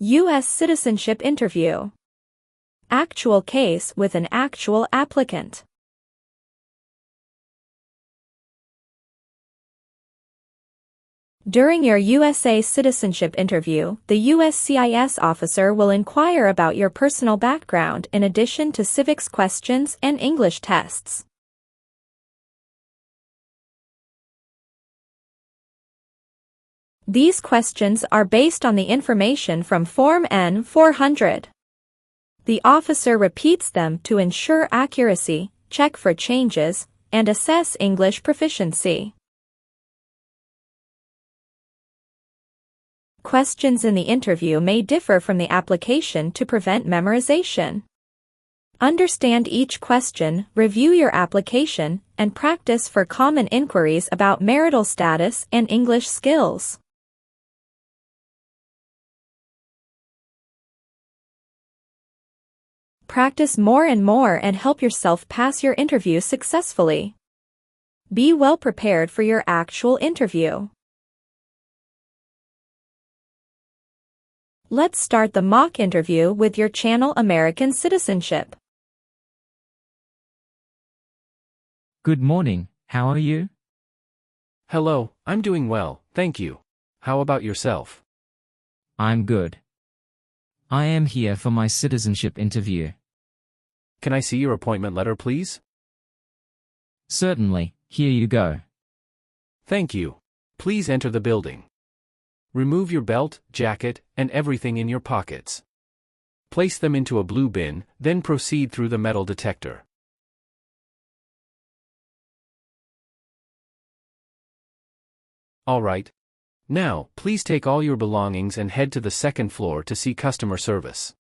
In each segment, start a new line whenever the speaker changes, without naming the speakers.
U.S. citizenship interview. Actual case with an actual applicant. During your USA citizenship interview, the USCIS officer will inquire about your personal background in addition to civics questions and English tests. These questions are based on the information from Form N-400. The officer repeats them to ensure accuracy, check for changes, and assess English proficiency. Questions in the interview may differ from the application to prevent memorization. Understand each question, review your application, and practice for common inquiries about marital status and English skills. Practice more and more and help yourself pass your interview successfully. Be well prepared for your actual interview. Let's start the mock interview with your channel American Citizenship.
Good morning, how are you?
Hello, I'm doing well, thank you. How about yourself?
I'm good. I am here for my citizenship interview.
Can I see your appointment letter, please?
Certainly, here you go.
Thank you. Please enter the building. Remove your belt, jacket, and everything in your pockets. Place them into a blue bin, then proceed through the metal detector. All right. Now, please take all your belongings and head to the second floor to see customer service.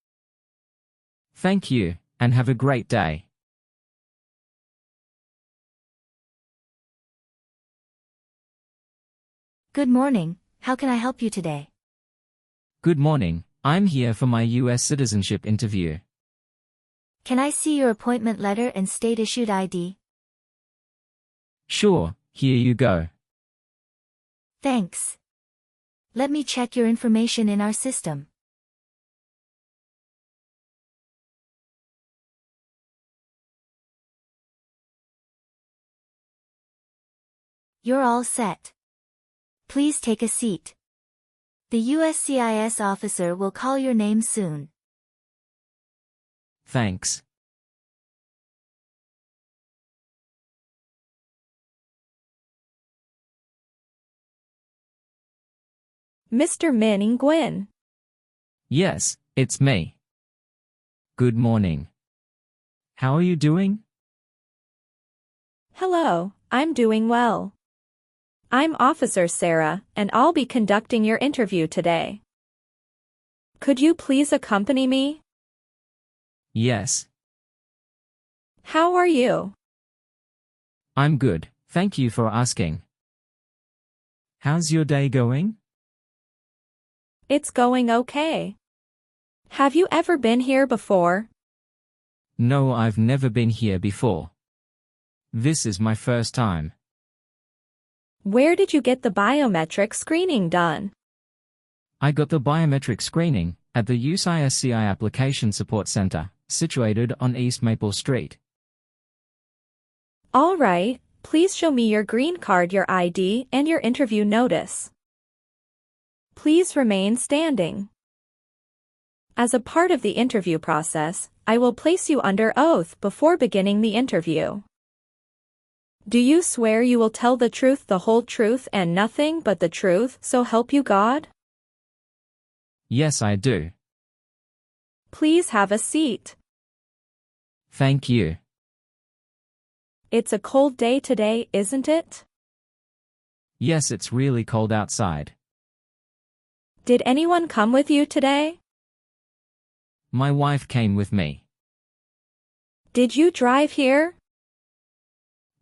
Thank you, and have a great day.
Good morning. How can I help you today?
Good morning, I'm here for my U.S. citizenship interview.
Can I see your appointment letter and state-issued ID?
Sure, here you go.
Thanks. Let me check your information in our system. You're all set. Please take a seat. The USCIS officer will call your name soon.
Thanks.
Mr. Min Nguyen.
Yes, it's me. Good morning. How are you doing?
Hello, I'm doing well. I'm Officer Sarah, and I'll be conducting your interview today. Could you please accompany me?
Yes.
How are you?
I'm good, thank you for asking. How's your day going?
It's going okay. Have you ever been here before?
No, I've never been here before. This is my first time.
Where did you get the biometric screening done?
I got the biometric screening at the USCIS Application Support Center, situated on East Maple Street.
All right, please show me your green card, your ID, and your interview notice. Please remain standing. As a part of the interview process, I will place you under oath before beginning the interview. Do you swear you will tell the truth, the whole truth, and nothing but the truth, so help you God?
Yes, I do.
Please have a seat.
Thank you.
It's a cold day today, isn't it?
Yes, it's really cold outside.
Did anyone come with you today?
My wife came with me.
Did you drive here?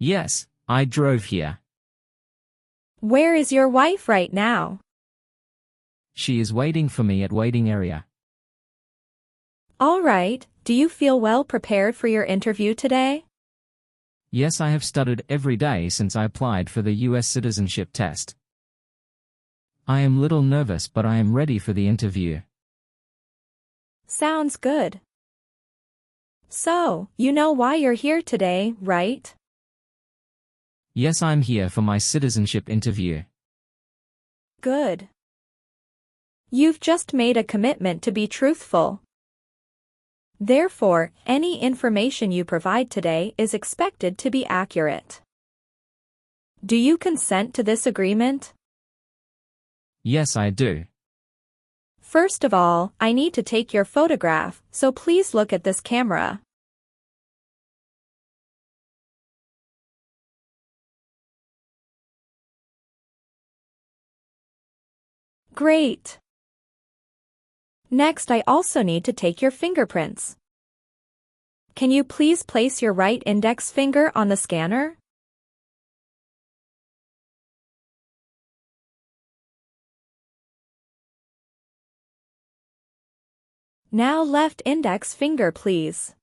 Yes, I drove here.
Where is your wife right now?
She is waiting for me at waiting area.
All right, do you feel well prepared for your interview today?
Yes, I have studied every day since I applied for the U.S. citizenship test. I am little nervous, but I am ready for the interview.
Sounds good. So, you know why you're here today, right?
Yes, I'm here for my citizenship interview.
Good. You've just made a commitment to be truthful. Therefore, any information you provide today is expected to be accurate. Do you consent to this agreement?
Yes, I do.
First of all, I need to take your photograph, so please look at this camera. Great. Next, I also need to take your fingerprints. Can you please place your right index finger on the scanner? Now left index finger, please.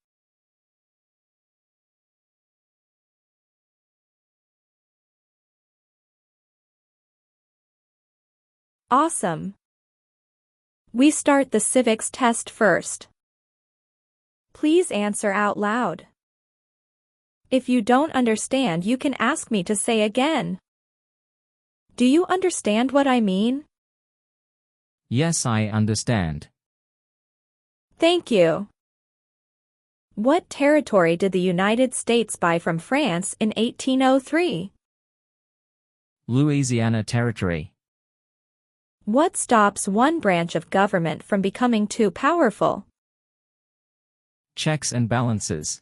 Awesome. We start the civics test first. Please answer out loud. If you don't understand, you can ask me to say again. Do you understand what I mean?
Yes, I understand.
Thank you. What territory did the United States buy from France in 1803?
Louisiana Territory.
What stops one branch of government from becoming too powerful?
Checks and balances.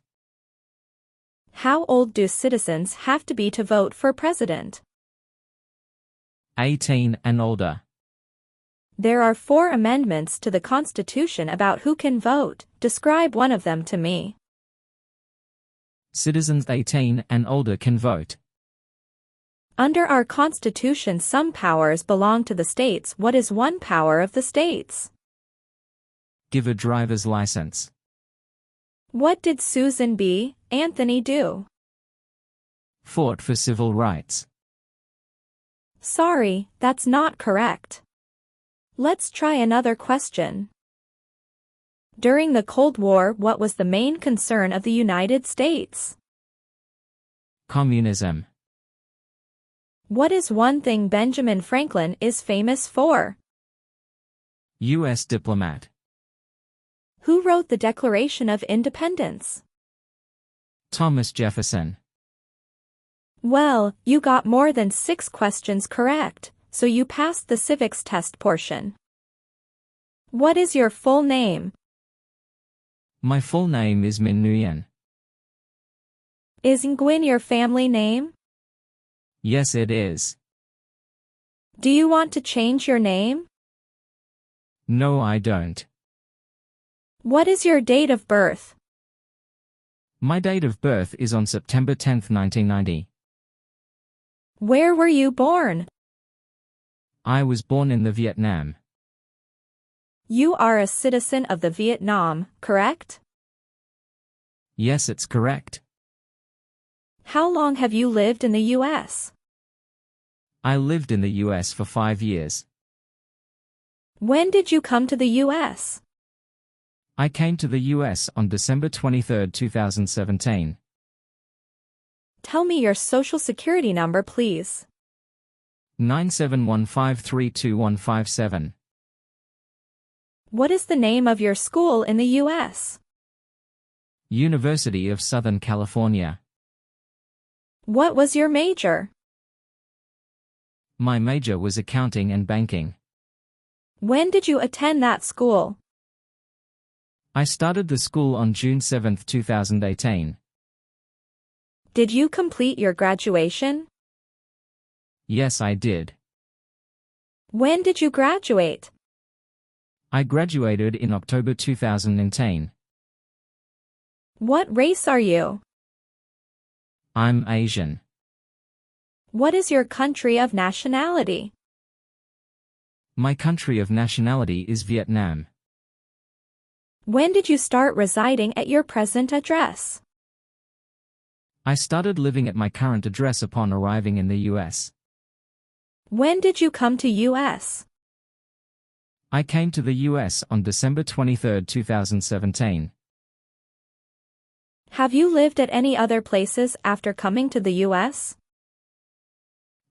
How old do citizens have to be to vote for president?
18 and older.
There are 4 amendments to the Constitution about who can vote. Describe one of them to me.
Citizens 18 and older can vote.
Under our Constitution, some powers belong to the states. What is one power of the states?
Give a driver's license.
What did Susan B. Anthony do?
Fought for civil rights.
Sorry, that's not correct. Let's try another question. During the Cold War, what was the main concern of the United States?
Communism.
What is one thing Benjamin Franklin is famous for?
U.S. diplomat.
Who wrote the Declaration of Independence?
Thomas Jefferson.
Well, you got more than 6 questions correct, so you passed the civics test portion. What is your full name?
My full name is Min Nguyen.
Is Nguyen your family name?
Yes, it is.
Do you want to change your name?
No, I don't.
What is your date of birth?
My date of birth is on September 10, 1990.
Where were you born?
I was born in the Vietnam.
You are a citizen of the Vietnam, correct?
Yes, it's correct.
How long have you lived in the U.S.?
I lived in the U.S. for 5 years.
When did you come to the U.S.?
I came to the U.S. on December 23, 2017.
Tell me your social security number, please.
971532157.
What is the name of your school in the U.S.?
University of Southern California.
What was your major?
My major was accounting and banking.
When did you attend that school?
I started the school on June 7, 2018.
Did you complete your graduation?
Yes, I did.
When did you graduate?
I graduated in October 2010.
What race are you?
I'm Asian.
What is your country of nationality?
My country of nationality is Vietnam.
When did you start residing at your present address?
I started living at my current address upon arriving in the U.S.
When did you come to U.S.?
I came to the US on December 23, 2017.
Have you lived at any other places after coming to the US?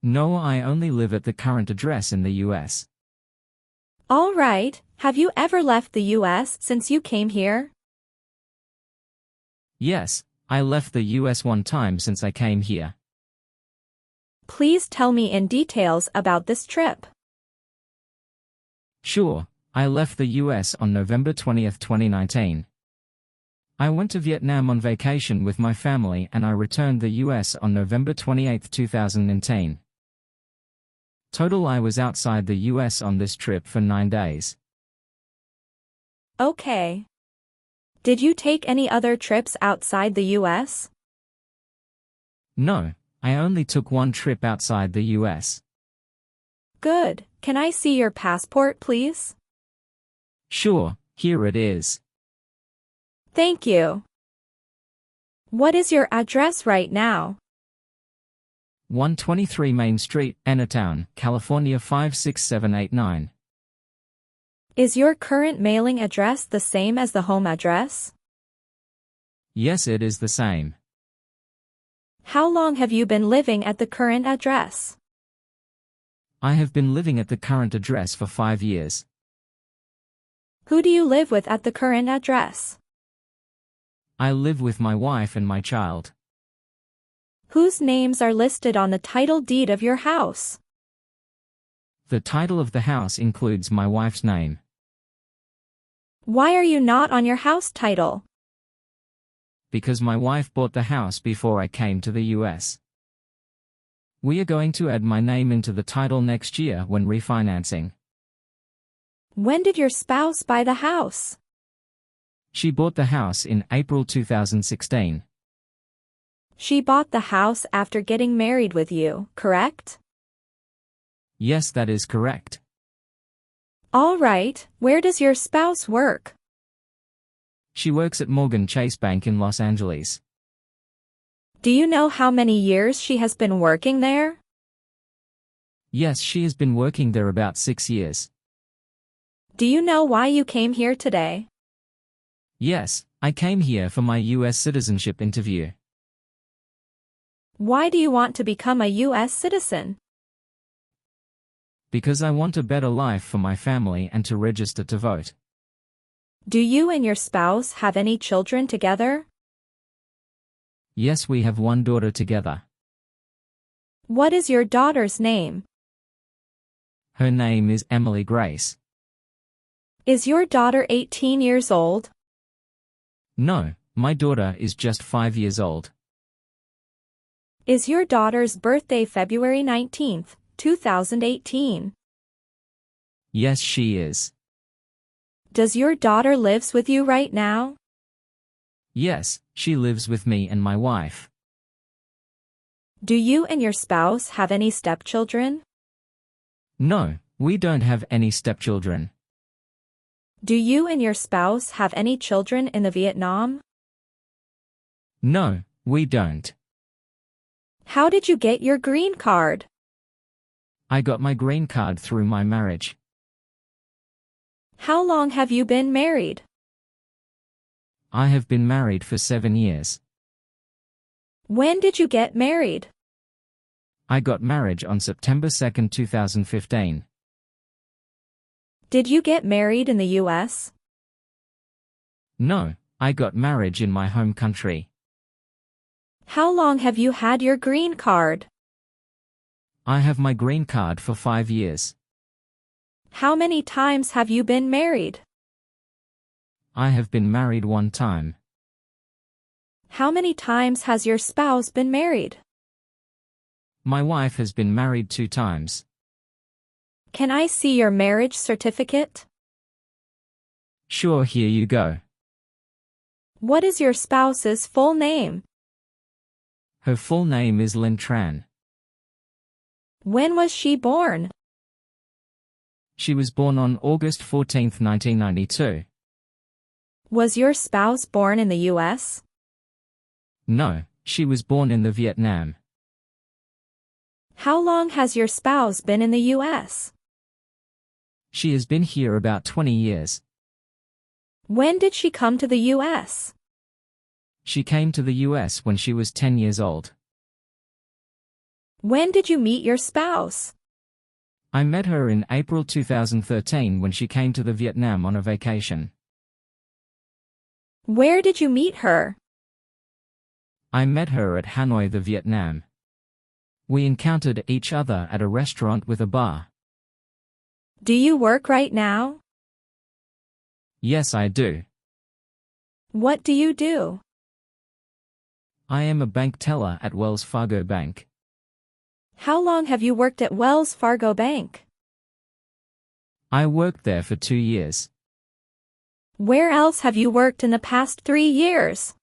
No, I only live at the current address in the US.
All right, have you ever left the US since you came here?
Yes, I left the US one time since I came here.
Please tell me in details about this trip.
Sure, I left the US on November 20, 2019. I went to Vietnam on vacation with my family and I returned the US on November 28, 2010. Total, I was outside the US on this trip for 9 days.
Okay. Did you take any other trips outside the US?
No, I only took one trip outside the US.
Good. Can I see your passport, please?
Sure, here it is.
Thank you. What is your address right now?
123 Main Street, Entertown, California 56789.
Is your current mailing address the same as the home address?
Yes, it is the same.
How long have you been living at the current address?
I have been living at the current address for 5 years.
Who do you live with at the current address?
I live with my wife and my child.
Whose names are listed on the title deed of your house?
The title of the house includes my wife's name.
Why are you not on your house title?
Because my wife bought the house before I came to the US. We are going to add my name into the title next year when refinancing.
When did your spouse buy the house?
She bought the house in April 2016.
She bought the house after getting married with you, correct?
Yes, that is correct.
All right, where does your spouse work?
She works at Morgan Chase Bank in Los Angeles.
Do you know how many years she has been working there?
Yes, she has been working there about 6 years.
Do you know why you came here today?
Yes, I came here for my US citizenship interview.
Why do you want to become a US citizen?
Because I want a better life for my family and to register to vote.
Do you and your spouse have any children together?
Yes, we have one daughter together.
What is your daughter's name?
Her name is Emily Grace.
Is your daughter 18 years old?
No, my daughter is just 5 years old.
Is your daughter's birthday February 19th, 2018?
Yes, she is.
Does your daughter lives with you right now?
Yes, she lives with me and my wife.
Do you and your spouse have any stepchildren?
No, we don't have any stepchildren.
Do you and your spouse have any children in the Vietnam?
No, we don't.
How did you get your green card?
I got my green card through my marriage.
How long have you been married?
I have been married for 7 years.
When did you get married?
I got married on September 2, 2015.
Did you get married in the US?
No, I got married in my home country.
How long have you had your green card?
I have my green card for 5 years.
How many times have you been married?
I have been married 1 time.
How many times has your spouse been married?
My wife has been married 2 times.
Can I see your marriage certificate?
Sure, here you go.
What is your spouse's full name?
Her full name is Lynn Tran.
When was she born?
She was born on August 14, 1992.
Was your spouse born in the US?
No, she was born in the Vietnam.
How long has your spouse been in the US?
She has been here about 20 years.
When did she come to the U.S.?
She came to the U.S. when she was 10 years old.
When did you meet your spouse?
I met her in April 2013 when she came to the Vietnam on a vacation.
Where did you meet her?
I met her at Hanoi, the Vietnam. We encountered each other at a restaurant with a bar.
Do you work right now?
Yes, I do.
What do you do?
I am a bank teller at Wells Fargo Bank.
How long have you worked at Wells Fargo Bank?
I worked there for 2 years.
Where else have you worked in the past 3 years?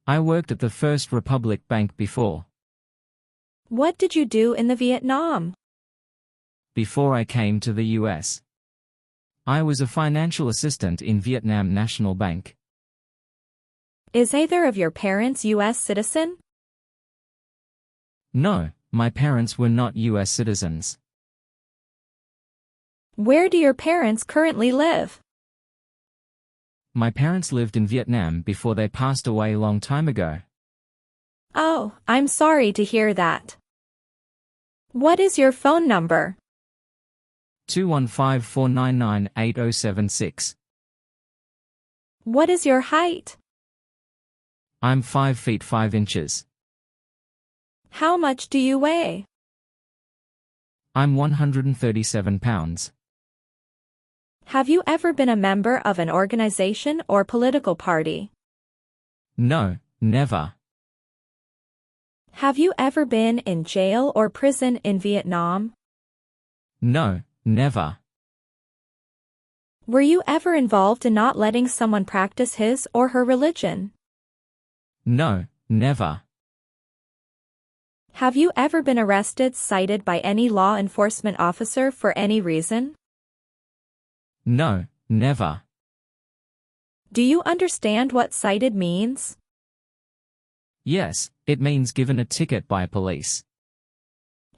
I worked at the First Republic Bank before.
What did you do in the Vietnam?
Before I came to the U.S., I was a financial assistant in Vietnam National Bank.
Is either of your parents U.S. citizen?
No, my parents were not U.S. citizens.
Where do your parents currently live?
My parents lived in Vietnam before they passed away a long time ago.
Oh, I'm sorry to hear that. What is your phone number?
215-499-8076.
What is your height?
I'm 5 feet 5 inches.
How much do you weigh?
I'm 137 pounds.
Have you ever been a member of an organization or political party?
No, never.
Have you ever been in jail or prison in Vietnam?
No, never.
Were you ever involved in not letting someone practice his or her religion?
No, never.
Have you ever been arrested, cited by any law enforcement officer for any reason?
No, never.
Do you understand what cited means?
Yes, it means given a ticket by police.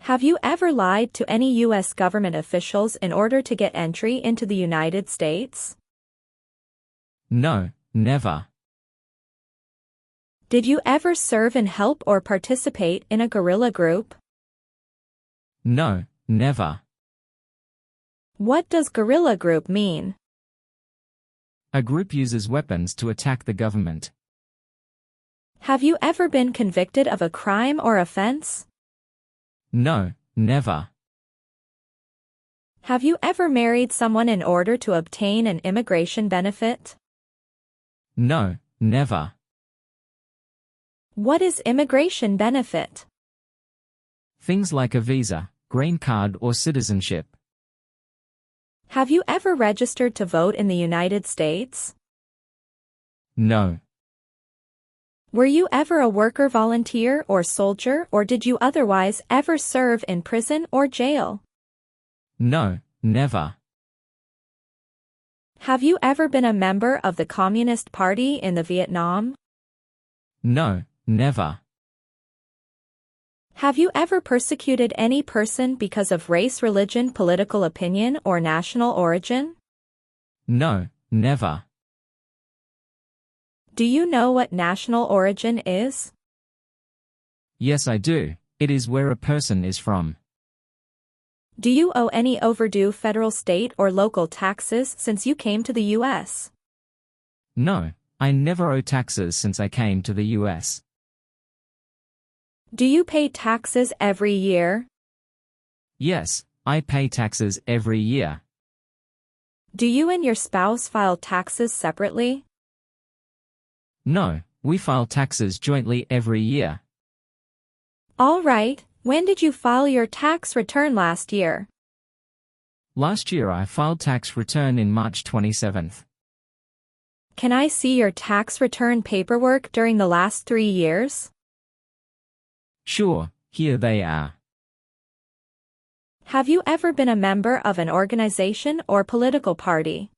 Have you ever lied to any U.S. government officials in order to get entry into the United States?
No, never.
Did you ever serve in, help, or participate in a guerrilla group?
No, never.
What does guerrilla group mean?
A group uses weapons to attack the government.
Have you ever been convicted of a crime or offense?
No, never.
Have you ever married someone in order to obtain an immigration benefit?
No, never.
What is immigration benefit?
Things like a visa, green card, or citizenship.
Have you ever registered to vote in the United States?
No.
Were you ever a worker, volunteer, or soldier, or did you otherwise ever serve in prison or jail?
No, never.
Have you ever been a member of the Communist Party in the Vietnam?
No, never.
Have you ever persecuted any person because of race, religion, political opinion, or national origin?
No, never.
Do you know what national origin is?
Yes, I do. It is where a person is from.
Do you owe any overdue federal, state, or local taxes since you came to the U.S.?
No, I never owe taxes since I came to the U.S.
Do you pay taxes every year?
Yes, I pay taxes every year.
Do you and your spouse file taxes separately?
No, we file taxes jointly every year.
All right, when did you file your tax return last year?
Last year I filed tax return in March 27th.
Can I see your tax return paperwork during the last 3 years?
Sure, here they are.
Have you ever been a member of an organization or political party?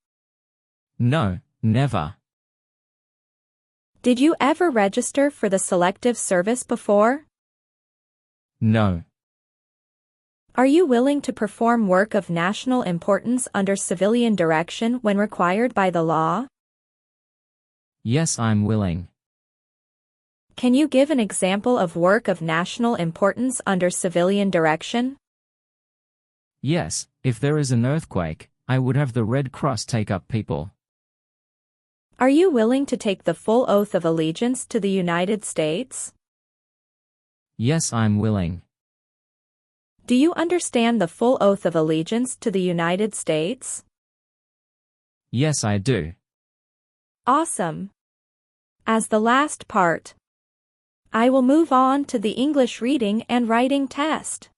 No, never.
Did you ever register for the Selective Service before?
No.
Are you willing to perform work of national importance under civilian direction when required by the law?
Yes, I'm willing.
Can you give an example of work of national importance under civilian direction?
Yes, if there is an earthquake, I would have the Red Cross take up people.
Are you willing to take the full oath of allegiance to the United States?
Yes, I'm willing.
Do you understand the full oath of allegiance to the United States?
Yes, I do.
Awesome. As the last part, I will move on to the English reading and writing test.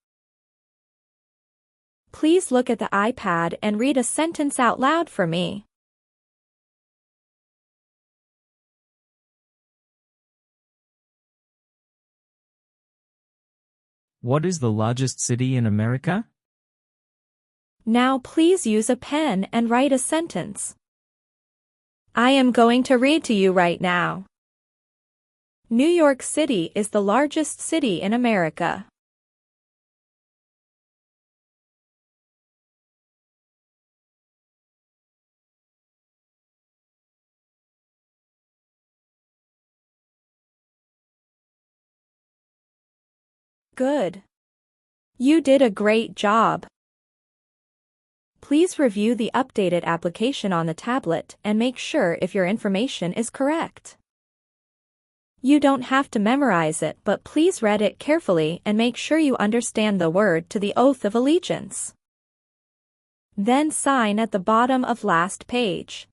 Please look at the iPad and read a sentence out loud for me.
What is the largest city in America?
Now please use a pen and write a sentence. I am going to read to you right now. New York City is the largest city in America. Good. You did a great job. Please review the updated application on the tablet and make sure if your information is correct. You don't have to memorize it, but please read it carefully and make sure you understand the word to the oath of allegiance. Then sign at the bottom of last page.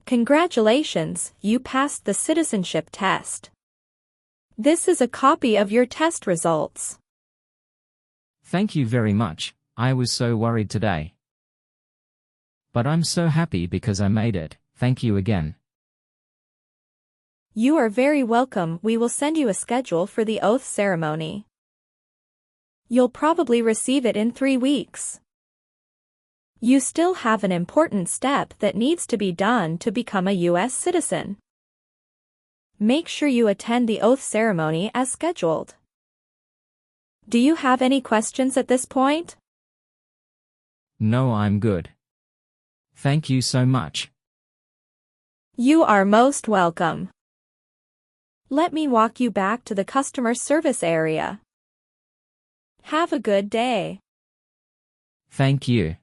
Congratulations, you passed the citizenship test. This is a copy of your test results.
Thank you very much. I was so worried today. But I'm so happy because I made it. Thank you again.
You are very welcome. We will send you a schedule for the oath ceremony. You'll probably receive it in 3 weeks. You still have an important step that needs to be done to become a U.S. citizen. Make sure you attend the oath ceremony as scheduled. Do you have any questions at this point?
No, I'm good. Thank you so much.
You are most welcome. Let me walk you back to the customer service area. Have a good day.
Thank you.